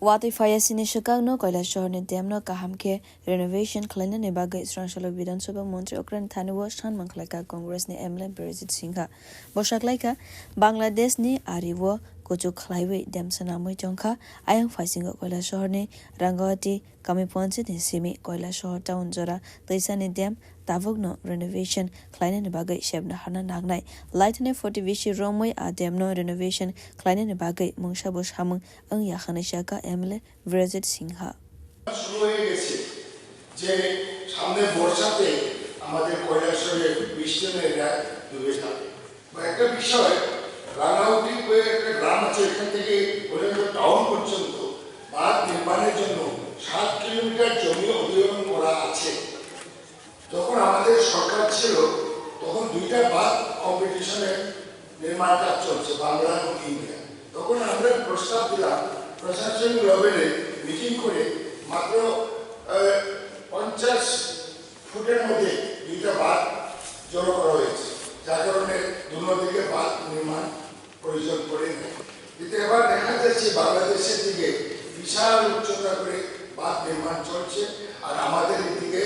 Wati fire sinishakagno Kailashahar ni demno kahamke renovation khlane ne bagai Sransalo Vidhan Sabha Mantri Okran Thaniwo Shan Manglaka Congress ni MLA Berzit Singha Boshaklaika Bangladesh ni Ariwo Kojo Khlaiwe dem sanamoi jongkha ayang faisinga Kailashahar ni Rangawati Kamiponsit ni Simi Kailashahar town jora Taisa ni dem Tavogno renovation khlane ne bagai Shebna Hana Nagnai Lightne 40 Vishi Romoi Ademno renovation khlane ne bagai Mungsha Bosh Hamung Ang Yakhane Shaka MLA Berzit Singha শুরু হয়ে গেছে যে সামনে বর্ষাতে আমাদের কৈলাসহরে বৃষ্টি মেয়েরা ডুবে থাকে বা একটা বিষয় রাঙাউটি হয়ে একটা গ্রাম আছে এখান থেকে পর্যন্ত টাউন পর্যন্ত বাঁধ নির্মাণের জন্য 7 কিলোমিটার জমি অধিগ্রহণ করা আছে যখন আমাদের সরকার ছিল তখন দুইটা বাঁধ কম্পিটিশনে নির্মাণ কাজ চলছে বাংলা এবং ইন্ডিয়া তখন আমরা প্রস্তাব দিলাম প্রশাসনিক লেভেলে মিটিং করে মাত্র 50 ফুটের মধ্যে দুইটা বাঁধ জড়ো করা হয়েছে যার কারণে দুদিকে বাঁধ নির্মাণ প্রয়োজন পড়ে না কিন্তু এবার দেখা যাচ্ছে বাংলাদেশের দিকে বিশাল উচ্চতা করে বাঁধ নির্মাণ চলছে আর আমাদের এদিকে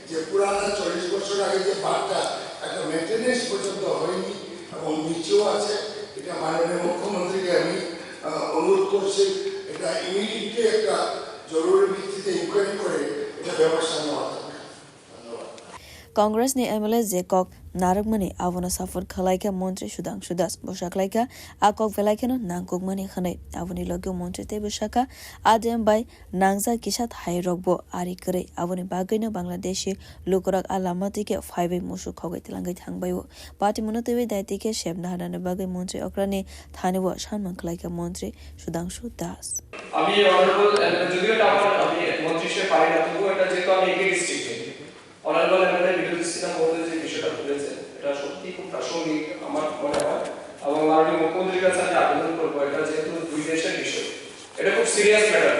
যে পুরানা 40 বছর আগে যে বাঁধটা একটা মেইনটেনেন্স পর্যন্ত হয়নি এবং নিচেও আছে এটা মাননীয় মুখ্যমন্ত্রীকে আমি অনুরোধ করছি এটা ইমিডিয়েটলি একটা জরুরি ভিত্তিতে ইনকোয়ারি করে এটা ব্যবস্থা নেওয়া দরকার Congress ni MLA Zekok Naragmani Avona Safar Khalaika Montri Shudang Shudas Boshaklaika Akok Velaikano Nangkogmani Khane Avoni Logo Montri Te Boshaka Adem by Nangza Kishat Hairogbo Ari Kare Avoni Bagino Bangladeshi Lukorak Alamatike 5 Mushu Kogat Langai Hangbayo Party Monotewe Daitike Shebnahana Bagay Montri Okrani Thaniwa Shanman Khalaika Montri Shudang Shudas আমি honourable যদিও এটা আমার আমি মন্ত্রিসে পারি না তবুও এটা যেহেতু আমি একে ডিস্ট্রিক্টে অনারেবল এমএলএ বিরোধী সিস্টেম বলতে যে বিষয়টা বলেছেন এটা সত্যি খুব প্রাসঙ্গিক আমার মনে হয় এবং মাননীয় মুখ্যমন্ত্রীর কাছে আমি আবেদন করবো এটা যেহেতু দুই দেশের বিষয় এটা খুব সিরিয়াস ম্যাটার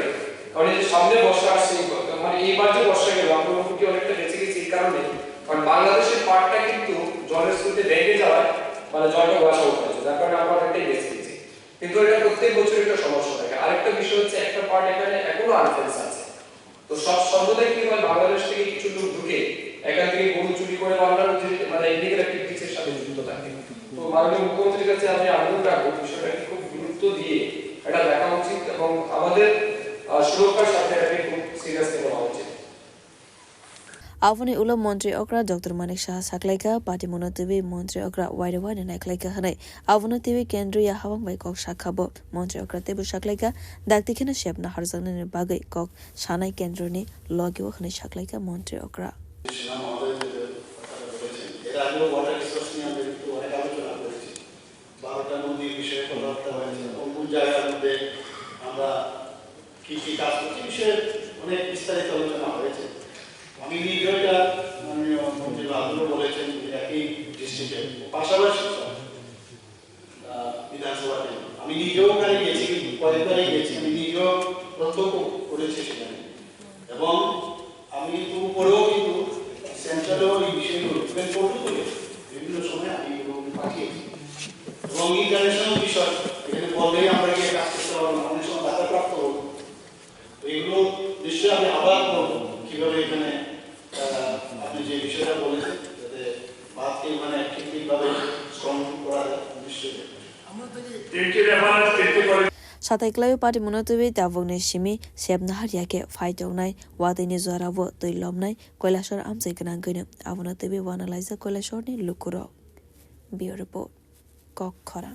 কারণ এই সামনে বর্ষা আসছে মানে এইবার যে বর্ষা গেল আমরা মোটামুটি অনেকটা বেঁচে গেছি এই কারণে কারণ বাংলাদেশের পার্টটা কিন্তু জলের স্রোতে ভেঙে যাওয়ায় মানে জলটা ওয়াশ আউট হয়েছে যার কারণে আমরা অনেকটাই বেঁচে গেছি কিন্তু এটা প্রত্যেক বছর একটা সমস্যা থাকে আরেকটা বিষয় হচ্ছে একটা পার্ট এখানে এখনো আনফেন্স আছে তো সব সর্বদাই কি হয় বাংলাদেশ থেকে কিছু লোক ঢুকে এখান থেকে গরু চুরি করে বাংলার যে মানে ইলিগাল অ্যাক্টিভিটিসের সাথে যুক্ত থাকে তো মাননীয় মুখ্যমন্ত্রীর কাছে আমি আবেদন রাখবো বিষয়টাকে খুব গুরুত্ব দিয়ে এটা দেখা উচিত এবং আমাদের সুরক্ষার সাথে এটাকে খুব সিরিয়াসলি নেওয়া উচিত Avoni Ulam Montri Okra Dr. Manik Shah Saklaika Party Monotivi Montri Okra Wide Wide Naklaika Hane Avoni TV Kendra Hawang by Kok Shakabo Montri Okra Tebu Shaklaika Daktikina Shebna Harzan in Bagay Kok Shanai Kendroni Logio Hane Shaklaika Montri Okra আমি নিজেটা মাননীয় মন্ত্রী বাদুর বলেছেন একই ডিস্ট্রিক্টে পাশাপাশি বিধানসভাতে আমি নিজেও ওখানে গেছি কয়েকবারই গেছি আমি নিজেও প্রত্যক্ষ করেছি সেখানে এবং আমি কিন্তু উপরেও কিন্তু সেন্ট্রালও এই বিষয়গুলো ওপেন করতে করে বিভিন্ন সময় আমি এগুলো পাঠিয়েছি এবং ইন্টারন্যাশনাল বিষয় এখানে বললেই আমরা গিয়ে কাজ করতে পারবো না অনেক সময় বাধা প্রাপ্ত হবো তো এগুলো নিশ্চয়ই আমি আবার করবো কিভাবে এখানে আপনি যে বিষয়টা বলেছেন যাতে বাদকে মানে ঠিকভাবে স্ট্রং করা যায় নিশ্চয়ই Sataiklayo Party Monotivi Tavogni Shimi Shebnahar Yake Faitonai Wadini Zoravo Toilomnai Kailashahar Amsekanangina Avonotivi Wanaliza Kailashahar ni Lukuro Bio report Kok Khora